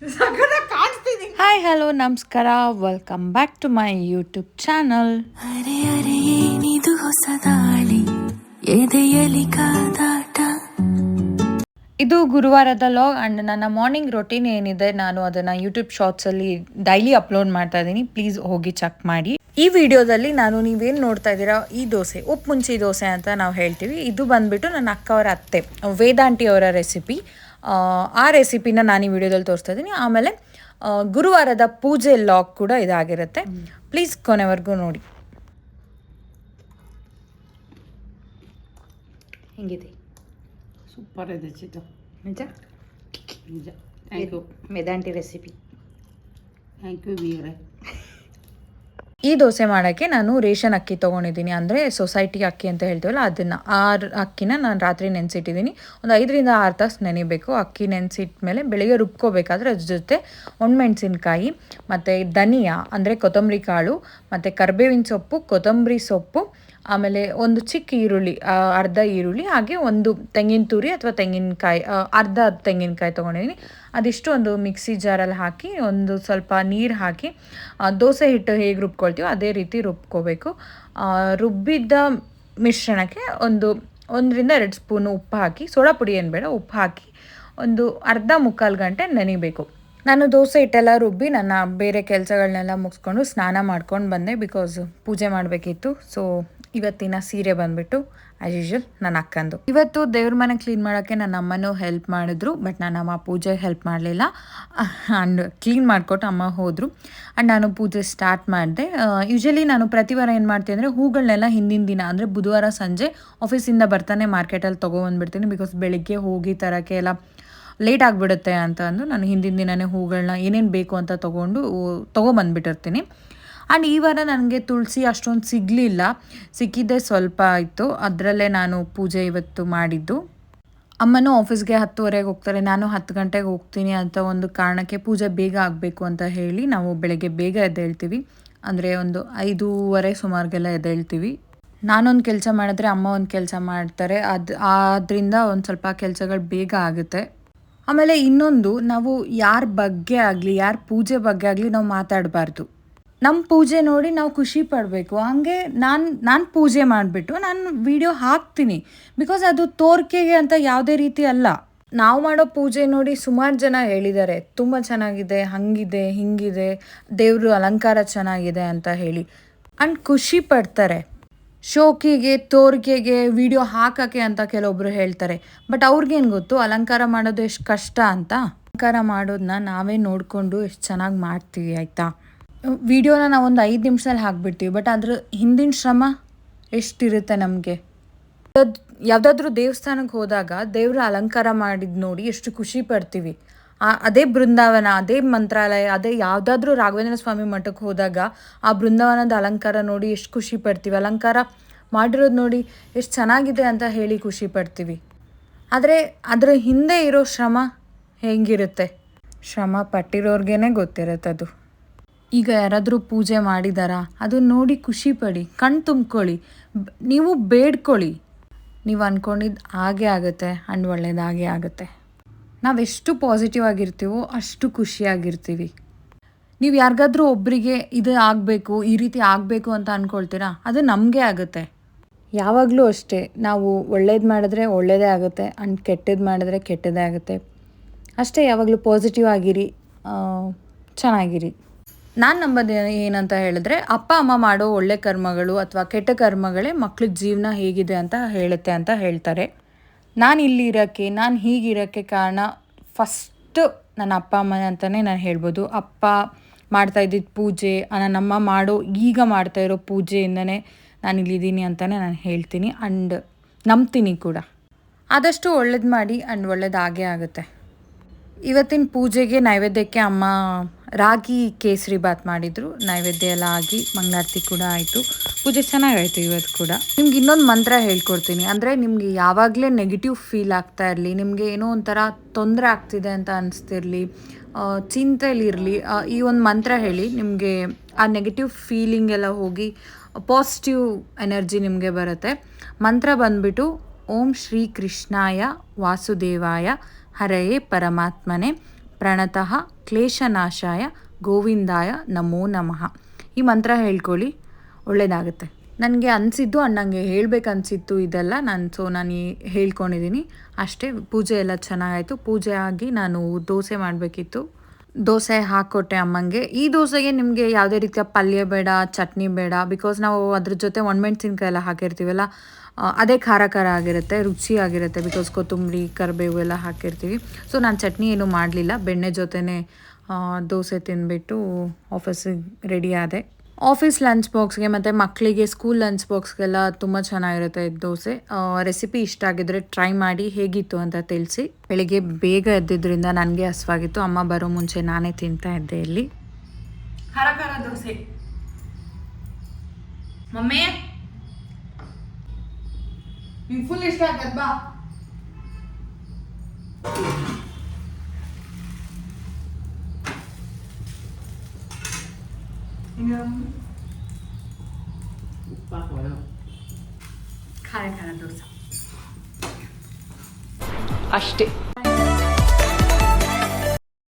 Hi hello ನಮಸ್ಕಾರ, welcome back to my YouTube channel. ಅರೆ ಅರೆ ಏನಿದು ಹೊಸ ದಾಳಿ, ಎದೆಯಲಿ ಕಾದಾಟ. ಇದು ಗುರುವಾರದ ಲಾಗ್ ಆ್ಯಂಡ್ ನನ್ನ ಮಾರ್ನಿಂಗ್ ರೊಟೀನ್ ಏನಿದೆ ನಾನು ಅದನ್ನು ಯೂಟ್ಯೂಬ್ ಶಾರ್ಟ್ಸಲ್ಲಿ ಡೈಲಿ ಅಪ್ಲೋಡ್ ಮಾಡ್ತಾ ಇದ್ದೀನಿ. ಪ್ಲೀಸ್ ಹೋಗಿ ಚೆಕ್ ಮಾಡಿ. ಈ ವಿಡಿಯೋದಲ್ಲಿ ನಾನು ನೀವೇನು ನೋಡ್ತಾ ಇದ್ದೀರಾ, ಈ ದೋಸೆ ಉಪ್ಪು ಮುಂಚಿ ದೋಸೆ ಅಂತ ನಾವು ಹೇಳ್ತೀವಿ. ಇದು ಬಂದುಬಿಟ್ಟು ನನ್ನ ಅಕ್ಕವರ ಅತ್ತೆ ವೇದಾಂಟಿ ಅವರ ರೆಸಿಪಿ. ಆ ರೆಸಿಪಿನ ನಾನು ಈ ವಿಡಿಯೋದಲ್ಲಿ ತೋರಿಸ್ತಾ ಇದ್ದೀನಿ. ಆಮೇಲೆ ಗುರುವಾರದ ಪೂಜೆ ಲಾಗ್ ಕೂಡ ಇದಾಗಿರುತ್ತೆ. ಪ್ಲೀಸ್ ಕೊನೆವರೆಗೂ ನೋಡಿ. ಹೆಂಗಿದೆ? ಸೂಪರ್ ಇದೆ ಚಿಟ್ಟು. ನಿಜ ನಿಜ. Thank you Vedanti recipe. Thank you ವೀರೆ. ಈ ದೋಸೆ ಮಾಡೋಕ್ಕೆ ನಾನು ರೇಷನ್ ಅಕ್ಕಿ ತೊಗೊಂಡಿದ್ದೀನಿ, ಅಂದರೆ ಸೊಸೈಟಿ ಅಕ್ಕಿ ಅಂತ ಹೇಳ್ತೀವಲ್ಲ ಅದನ್ನು. ಅಕ್ಕಿನ ನಾನು ರಾತ್ರಿ ನೆನೆಸಿಟ್ಟಿದ್ದೀನಿ. ಒಂದು 5-6 ತಾಸು ನೆನೆಯಬೇಕು. ಅಕ್ಕಿ ನೆನೆಸಿಟ್ಟ ಮೇಲೆ ಬೆಳಿಗ್ಗೆ ರುಬ್ಕೋಬೇಕಾದ್ರೆ ಅದ್ರ ಜೊತೆ ಒಣಮೆಣಸಿನ್ಕಾಯಿ ಮತ್ತು ಧನಿಯಾ ಅಂದರೆ ಕೊತ್ತಂಬರಿ ಕಾಳು ಮತ್ತು ಕರಿಬೇವಿನ ಸೊಪ್ಪು, ಕೊತ್ತಂಬರಿ ಸೊಪ್ಪು, ಆಮೇಲೆ ಒಂದು ಚಿಕ್ಕ ಈರುಳ್ಳಿ, ಅರ್ಧ ಈರುಳ್ಳಿ, ಹಾಗೆ ಒಂದು ತೆಂಗಿನ ತುರಿ ಅಥವಾ ತೆಂಗಿನಕಾಯಿ, ಅರ್ಧ ತೆಂಗಿನಕಾಯಿ ತೊಗೊಂಡಿದ್ದೀನಿ. ಅದಿಷ್ಟು ಒಂದು ಮಿಕ್ಸಿ ಜಾರಲ್ಲಿ ಹಾಕಿ ಒಂದು ಸ್ವಲ್ಪ ನೀರು ಹಾಕಿ ದೋಸೆ ಹಿಟ್ಟು ಹೇಗೆ ರುಬ್ಕೊಳ್ತೀವೋ ಅದೇ ರೀತಿ ರುಬ್ಕೋಬೇಕು. ರುಬ್ಬಿದ್ದ ಮಿಶ್ರಣಕ್ಕೆ 1-2 ಸ್ಪೂನು ಉಪ್ಪು ಹಾಕಿ, ಸೋಡಾ ಪುಡಿ ಏನು ಬೇಡ, ಉಪ್ಪು ಹಾಕಿ ಒಂದು ಮುಕ್ಕಾಲು ಗಂಟೆ ನೆನಿಬೇಕು. ನಾನು ದೋಸೆ ಹಿಟ್ಟೆಲ್ಲ ರುಬ್ಬಿ ನನ್ನ ಬೇರೆ ಕೆಲಸಗಳನ್ನೆಲ್ಲ ಮುಗಿಸ್ಕೊಂಡು ಸ್ನಾನ ಮಾಡ್ಕೊಂಡು ಬಂದೆ, ಬಿಕಾಸ್ ಪೂಜೆ ಮಾಡಬೇಕಿತ್ತು. ಸೊ ಇವತ್ತಿನ ಸೀರೆ ಬಂದುಬಿಟ್ಟು ಆ್ಯಸ್ ಯೂಶ್ವಲ್ ನನ್ನ ಅಕ್ಕಂದು. ಇವತ್ತು ದೇವ್ರ ಮನೆ ಕ್ಲೀನ್ ಮಾಡೋಕ್ಕೆ ನನ್ನ ಅಮ್ಮನೂ ಹೆಲ್ಪ್ ಮಾಡಿದ್ರು, ಬಟ್ ನನ್ನ ಅಮ್ಮ ಪೂಜೆಗೆ ಹೆಲ್ಪ್ ಮಾಡಲಿಲ್ಲ. ಆ್ಯಂಡ್ ಕ್ಲೀನ್ ಮಾಡಿಕೊಟ್ಟು ಅಮ್ಮ ಹೋದರು. ಆ್ಯಂಡ್ ನಾನು ಪೂಜೆ ಸ್ಟಾರ್ಟ್ ಮಾಡಿದೆ. ಯೂಶ್ವಲಿ ನಾನು ಪ್ರತಿ ವಾರ ಏನು ಮಾಡ್ತೀನಿ ಅಂದರೆ ಹೂಗಳನ್ನೆಲ್ಲ ಹಿಂದಿನ ದಿನ ಅಂದರೆ ಬುಧವಾರ ಸಂಜೆ ಆಫೀಸಿಂದ ಬರ್ತಾನೆ ಮಾರ್ಕೆಟಲ್ಲಿ ತೊಗೊಬಂದ್ಬಿಡ್ತೀನಿ. ಬಿಕಾಸ್ ಬೆಳಿಗ್ಗೆ ಹೋಗಿ ತರೋಕ್ಕೆ ಎಲ್ಲ ಲೇಟ್ ಆಗಿಬಿಡುತ್ತೆ ಅಂತ ಅಂದು ನಾನು ಹಿಂದಿನ ದಿನವೇ ಹೂಗಳನ್ನ ಏನೇನು ಬೇಕು ಅಂತ ತೊಗೊಬಂದ್ಬಿಟ್ಟಿರ್ತೀನಿ. ಆ್ಯಂಡ್ ಈ ವಾರ ನನಗೆ ತುಳಸಿ ಅಷ್ಟೊಂದು ಸಿಗಲಿಲ್ಲ, ಸಿಕ್ಕಿದ್ದೆ ಸ್ವಲ್ಪ ಇತ್ತು. ಅದರಲ್ಲೇ ನಾನು ಪೂಜೆ ಇವತ್ತು ಮಾಡಿದ್ದು. ಅಮ್ಮನೂ ಆಫೀಸ್ಗೆ 10:30ಗೆ ಹೋಗ್ತಾರೆ, ನಾನು 10 ಗಂಟೆಗೆ ಹೋಗ್ತೀನಿ ಅಂತ ಒಂದು ಕಾರಣಕ್ಕೆ ಪೂಜೆ ಬೇಗ ಆಗಬೇಕು ಅಂತ ಹೇಳಿ ನಾವು ಬೆಳಗ್ಗೆ ಬೇಗ ಎದ್ದೇಳ್ತೀವಿ. ಅಂದರೆ ಒಂದು 5:30 ಸುಮಾರಿಗೆಲ್ಲ ಎದ್ದೇಳ್ತೀವಿ. ನಾನೊಂದು ಕೆಲಸ ಮಾಡಿದ್ರೆ ಅಮ್ಮ ಒಂದು ಕೆಲಸ ಮಾಡ್ತಾರೆ, ಅದರಿಂದ ಒಂದು ಸ್ವಲ್ಪ ಕೆಲಸಗಳು ಬೇಗ ಆಗುತ್ತೆ. ಆಮೇಲೆ ಇನ್ನೊಂದು, ನಾವು ಯಾರ ಬಗ್ಗೆ ಆಗಲಿ, ಯಾರ ಪೂಜೆ ಬಗ್ಗೆ ಆಗಲಿ ನಾವು ಮಾತಾಡಬಾರ್ದು. ನಮ್ಮ ಪೂಜೆ ನೋಡಿ ನಾವು ಖುಷಿ ಪಡಬೇಕು. ಹಾಗೆ ನಾನು ಪೂಜೆ ಮಾಡಿಬಿಟ್ಟು ನಾನು ವಿಡಿಯೋ ಹಾಕ್ತೀನಿ, ಬಿಕಾಸ್ ಅದು ತೋರಿಕೆಗೆ ಅಂತ ಯಾವುದೇ ರೀತಿ ಅಲ್ಲ. ನಾವು ಮಾಡೋ ಪೂಜೆ ನೋಡಿ ಸುಮಾರು ಜನ ಹೇಳಿದ್ದಾರೆ, ತುಂಬ ಚೆನ್ನಾಗಿದೆ, ಹಾಗಿದೆ ಹಿಂಗಿದೆ, ದೇವರು ಅಲಂಕಾರ ಚೆನ್ನಾಗಿದೆ ಅಂತ ಹೇಳಿ. ಆ್ಯಂಡ್ ಖುಷಿ ಪಡ್ತಾರೆ. ಶೋಕಿಗೆ, ತೋರಿಕೆಗೆ, ವಿಡಿಯೋ ಹಾಕೋಕ್ಕೆ ಅಂತ ಕೆಲವೊಬ್ಬರು ಹೇಳ್ತಾರೆ. ಬಟ್ ಅವ್ರಿಗೇನು ಗೊತ್ತು ಅಲಂಕಾರ ಮಾಡೋದು ಎಷ್ಟು ಕಷ್ಟ ಅಂತ. ಅಲಂಕಾರ ಮಾಡೋದನ್ನ ನಾವೇ ನೋಡಿಕೊಂಡು ಎಷ್ಟು ಚೆನ್ನಾಗಿ ಮಾಡ್ತೀವಿ, ಆಯಿತಾ? ವಿಡಿಯೋನ ನಾವೊಂದು 5 ನಿಮಿಷದಲ್ಲಿ ಹಾಕ್ಬಿಡ್ತೀವಿ, ಬಟ್ ಅದ್ರ ಹಿಂದಿನ ಶ್ರಮ ಎಷ್ಟಿರುತ್ತೆ ನಮಗೆ. ಯಾವುದಾದ್ರೂ ದೇವಸ್ಥಾನಕ್ಕೆ ಹೋದಾಗ ದೇವ್ರ ಅಲಂಕಾರ ಮಾಡಿದ್ದು ನೋಡಿ ಎಷ್ಟು ಖುಷಿ ಪಡ್ತೀವಿ. ಅದೇ ಬೃಂದಾವನ, ಅದೇ ಮಂತ್ರಾಲಯ, ಅದೇ ಯಾವುದಾದ್ರೂ ರಾಘವೇಂದ್ರ ಸ್ವಾಮಿ ಮಠಕ್ಕೆ ಹೋದಾಗ ಆ ಬೃಂದಾವನದ ಅಲಂಕಾರ ನೋಡಿ ಎಷ್ಟು ಖುಷಿ ಪಡ್ತೀವಿ. ಅಲಂಕಾರ ಮಾಡಿರೋದು ನೋಡಿ ಎಷ್ಟು ಚೆನ್ನಾಗಿದೆ ಅಂತ ಹೇಳಿ ಖುಷಿ ಪಡ್ತೀವಿ. ಆದರೆ ಅದರ ಹಿಂದೆ ಇರೋ ಶ್ರಮ ಹೇಗಿರುತ್ತೆ, ಶ್ರಮ ಪಟ್ಟಿರೋರ್ಗೇ ಗೊತ್ತಿರುತ್ತೆ ಅದು. ಈಗ ಯಾರಾದರೂ ಪೂಜೆ ಮಾಡಿದಾರಾ, ಅದನ್ನು ನೋಡಿ ಖುಷಿ ಪಡಿ, ಕಣ್ಣು ತುಂಬ್ಕೊಳ್ಳಿ, ನೀವು ಬೇಡ್ಕೊಳ್ಳಿ. ನೀವು ಅಂದ್ಕೊಂಡಿದ್ದು ಹಾಗೇ ಆಗುತ್ತೆ ಆ್ಯಂಡ್ ಒಳ್ಳೆಯದಾಗೇ ಆಗುತ್ತೆ. ನಾವೆಷ್ಟು ಪಾಸಿಟಿವ್ ಆಗಿರ್ತೀವೋ ಅಷ್ಟು ಖುಷಿಯಾಗಿರ್ತೀವಿ. ನೀವು ಯಾರಿಗಾದ್ರೂ ಒಬ್ಬರಿಗೆ ಇದು ಆಗಬೇಕು, ಈ ರೀತಿ ಆಗಬೇಕು ಅಂತ ಅಂದ್ಕೊಳ್ತೀರಾ, ಅದು ನಮಗೆ ಆಗುತ್ತೆ. ಯಾವಾಗಲೂ ಅಷ್ಟೇ, ನಾವು ಒಳ್ಳೇದು ಮಾಡಿದ್ರೆ ಒಳ್ಳೆಯದೇ ಆಗುತ್ತೆ ಆ್ಯಂಡ್ ಕೆಟ್ಟದ್ದು ಮಾಡಿದ್ರೆ ಕೆಟ್ಟದ್ದೇ ಆಗುತ್ತೆ. ಅಷ್ಟೇ, ಯಾವಾಗಲೂ ಪಾಸಿಟಿವ್ ಆಗಿರಿ, ಚೆನ್ನಾಗಿರಿ. ನಾನು ನಂಬೋದು ಏನಂತ ಹೇಳಿದ್ರೆ, ಅಪ್ಪ ಅಮ್ಮ ಮಾಡೋ ಒಳ್ಳೆ ಕರ್ಮಗಳು ಅಥವಾ ಕೆಟ್ಟ ಕರ್ಮಗಳೇ ಮಕ್ಳಿಗೆ ಜೀವನ ಹೇಗಿದೆ ಅಂತ ಹೇಳುತ್ತೆ ಅಂತ ಹೇಳ್ತಾರೆ. ನಾನು ಇಲ್ಲಿ ಇರೋಕ್ಕೆ, ನಾನು ಹೀಗಿರೋಕ್ಕೆ ಕಾರಣ ಫಸ್ಟು ನನ್ನ ಅಪ್ಪ ಅಮ್ಮ ಅಂತಲೇ ನಾನು ಹೇಳ್ಬೋದು. ಅಪ್ಪ ಮಾಡ್ತಾಯಿದ್ದಿದ್ದು ಪೂಜೆ, ನನ್ನಮ್ಮ ಈಗ ಮಾಡ್ತಾಯಿರೋ ಪೂಜೆಯಿಂದನೇ ನಾನು ಇಲ್ಲಿದ್ದೀನಿ ಅಂತಲೇ ನಾನು ಹೇಳ್ತೀನಿ ಆ್ಯಂಡ್ ನಂಬ್ತೀನಿ ಕೂಡ. ಆದಷ್ಟು ಒಳ್ಳೇದು ಮಾಡಿ ಆ್ಯಂಡ್ ಒಳ್ಳೇದಾಗೇ ಆಗುತ್ತೆ. ಇವತ್ತಿನ ಪೂಜೆಗೆ ನೈವೇದ್ಯಕ್ಕೆ ಅಮ್ಮ ರಾಗಿ ಕೇಸರಿ ಬಾತ್ ಮಾಡಿದರು. ನೈವೇದ್ಯ ಎಲ್ಲ ಆಗಿ ಮಂಗಳಾರತಿ ಕೂಡ ಆಯಿತು. ಪೂಜೆ ಚೆನ್ನಾಗಾಯಿತು ಇವತ್ತು ಕೂಡ. ನಿಮ್ಗೆ ಇನ್ನೊಂದು ಮಂತ್ರ ಹೇಳ್ಕೊಡ್ತೀನಿ. ಅಂದರೆ ನಿಮಗೆ ಯಾವಾಗಲೇ ನೆಗೆಟಿವ್ ಫೀಲ್ ಆಗ್ತಾ ಇರಲಿ, ನಿಮಗೆ ಏನೋ ಒಂಥರ ತೊಂದರೆ ಆಗ್ತಿದೆ ಅಂತ ಅನಿಸ್ತಿರಲಿ, ಚಿಂತೆಯಲ್ಲಿರಲಿ, ಈ ಒಂದು ಮಂತ್ರ ಹೇಳಿ, ನಿಮಗೆ ಆ ನೆಗೆಟಿವ್ ಫೀಲಿಂಗ್ ಎಲ್ಲ ಹೋಗಿ ಪಾಸಿಟಿವ್ ಎನರ್ಜಿ ನಿಮಗೆ ಬರುತ್ತೆ. ಮಂತ್ರ ಬಂದುಬಿಟ್ಟು ಓಂ ಶ್ರೀ ಕೃಷ್ಣಾಯ ವಾಸುದೇವಾಯ ಹರಯೇ ಪರಮಾತ್ಮನೆ ಪ್ರಣತಃ ಕ್ಲೇಶನಾಶಾಯ ಗೋವಿಂದಾಯ ನಮೋ ನಮಃ. ಈ ಮಂತ್ರ ಹೇಳ್ಕೊಳ್ಳಿ, ಒಳ್ಳೆಯದಾಗುತ್ತೆ. ನನಗೆ ಅನಿಸಿದ್ದು ಅಣ್ಣಂಗೆ ಹೇಳ್ಬೇಕನ್ಸಿತ್ತು ಇದೆಲ್ಲ, ನಾನು ಹೇಳ್ಕೊಂಡಿದ್ದೀನಿ ಅಷ್ಟೇ. ಪೂಜೆ ಎಲ್ಲ ಚೆನ್ನಾಗಾಯಿತು. ಪೂಜೆ ಆಗಿ ನಾನು ದೋಸೆ ಮಾಡಬೇಕಿತ್ತು. ದೋಸೆ ಹಾಕ್ಕೊಟ್ಟೆ ಅಮ್ಮಂಗೆ. ಈ ದೋಸೆಗೆ ನಿಮಗೆ ಯಾವುದೇ ರೀತಿಯ ಪಲ್ಯ ಬೇಡ, ಚಟ್ನಿ ಬೇಡ. ಬಿಕಾಸ್ ನಾವು ಅದ್ರ ಜೊತೆ ಒಣಮೆಣ್ಸಿನ್ಕಾಯಿ ಎಲ್ಲ ಹಾಕಿರ್ತೀವಲ್ಲ, ಅದೇ ಖಾರ ಖಾರ ಆಗಿರುತ್ತೆ, ರುಚಿಯಾಗಿರುತ್ತೆ. ಬಿಕಾಸ್ ಕೊತ್ತಂಬರಿ ಕರಿಬೇವು ಎಲ್ಲ ಹಾಕಿರ್ತೀವಿ. ಸೊ ನಾನು ಚಟ್ನಿ ಏನೂ ಮಾಡಲಿಲ್ಲ. ಬೆಣ್ಣೆ ಜೊತೆನೇ ದೋಸೆ ತಿಂದುಬಿಟ್ಟು ಆಫೀಸಿಗೆ ರೆಡಿ ಆದೆ. ಆಫೀಸ್ ಲಂಚ್ ಬಾಕ್ಸ್ಗೆ ಮತ್ತು ಮಕ್ಕಳಿಗೆ ಸ್ಕೂಲ್ ಲಂಚ್ ಬಾಕ್ಸ್ಗೆಲ್ಲ ತುಂಬ ಚೆನ್ನಾಗಿರುತ್ತೆ ಇದು ದೋಸೆ. ರೆಸಿಪಿ ಇಷ್ಟ ಆಗಿದ್ರೆ ಟ್ರೈ ಮಾಡಿ, ಹೇಗಿತ್ತು ಅಂತ ತಿಳಿಸಿ. ಬೆಳಿಗ್ಗೆ ಬೇಗ ಎದ್ದಿದ್ದರಿಂದ ನನಗೆ ಹಸ್ವಾಗಿತ್ತು. ಅಮ್ಮ ಬರೋ ಮುಂಚೆ ನಾನೇ ತಿಂತಾ ಇದ್ದೆ ಇಲ್ಲಿ. ಖಾರ ಖಾರ ದೋಸೆ. ಮಮ್ಮಿ ನಿಂಗೆ ಫುಲ್ ಇಷ್ಟ ಆಗತ್ತೆ ಬಾ. ಉಪ್ಪು ಹಾಕೋಣ. ಖಾರ ಖಾರ ದೋಸೆ ಅಷ್ಟೇ.